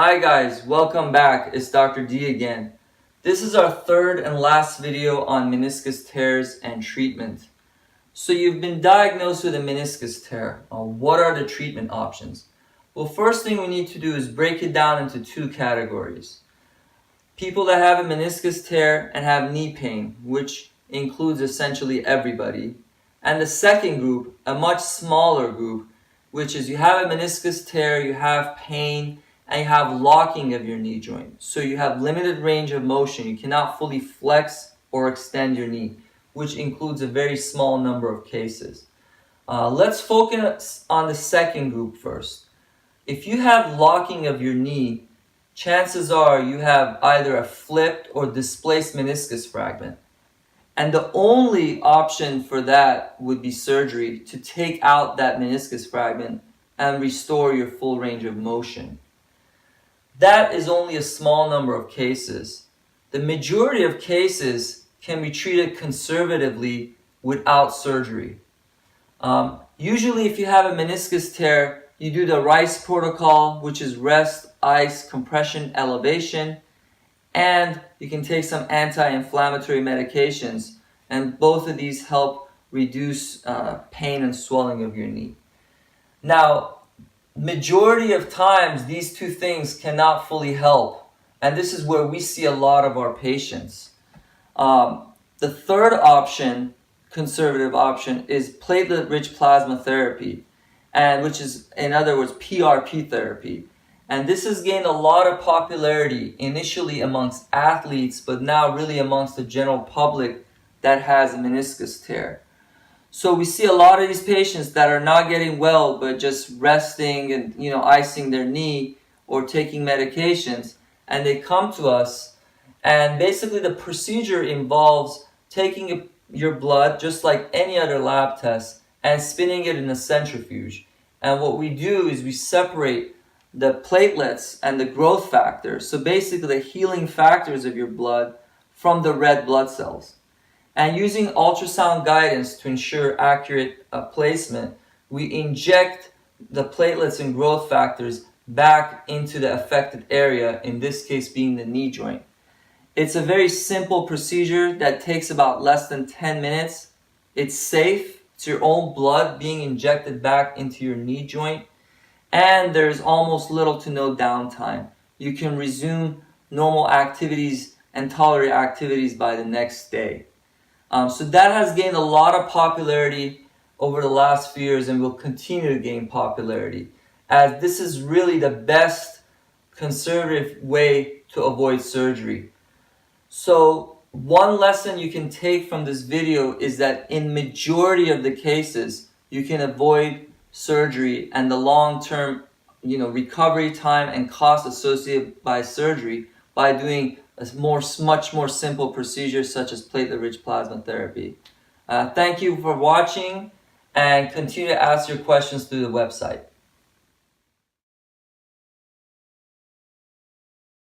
Hi guys, welcome back. It's Dr. D again. This is our third and last video on meniscus tears and treatment. So you've been diagnosed with a meniscus tear. What are the treatment options? Well, first thing we need to do is break it down into two categories. People that have a meniscus tear and have knee pain, which includes essentially everybody. And the second group, a much smaller group, which is you have a meniscus tear, you have pain, and you have locking of your knee joint. So you have limited range of motion. You cannot fully flex or extend your knee, which includes a very small number of cases. Let's focus on the second group first. If you have locking of your knee, chances are you have either a flipped or displaced meniscus fragment. And the only option for that would be surgery to take out that meniscus fragment and restore your full range of motion. That is only a small number of cases. The majority of cases can be treated conservatively without surgery. Usually if you have a meniscus tear, you do the RICE protocol, which is rest, ice, compression, elevation, and you can take some anti-inflammatory medications, and both of these help reduce pain and swelling of your knee. Now, majority of times these two things cannot fully help, and this is where we see a lot of our patients. The third option, conservative option, is platelet-rich plasma therapy, and which is, in other words, PRP therapy. And this has gained a lot of popularity initially amongst athletes, but now really amongst the general public that has a meniscus tear. So we see a lot of these patients that are not getting well, but just resting and icing their knee or taking medications, and they come to us, and basically the procedure involves taking your blood just like any other lab test and spinning it in a centrifuge. And what we do is we separate the platelets and the growth factors, so basically the healing factors of your blood, from the red blood cells. And using ultrasound guidance to ensure accurate placement, we inject the platelets and growth factors back into the affected area, in this case being the knee joint. It's a very simple procedure that takes about less than 10 minutes. It's safe. It's your own blood being injected back into your knee joint. And there's almost little to no downtime. You can resume normal activities and tolerate activities by the next day. So that has gained a lot of popularity over the last few years and will continue to gain popularity, as this is really the best conservative way to avoid surgery. So one lesson you can take from this video is that in majority of the cases, you can avoid surgery and the long-term recovery time and cost associated by surgery by doing a much more simple procedure such as platelet-rich plasma therapy. Thank you for watching, and continue to ask your questions through the website.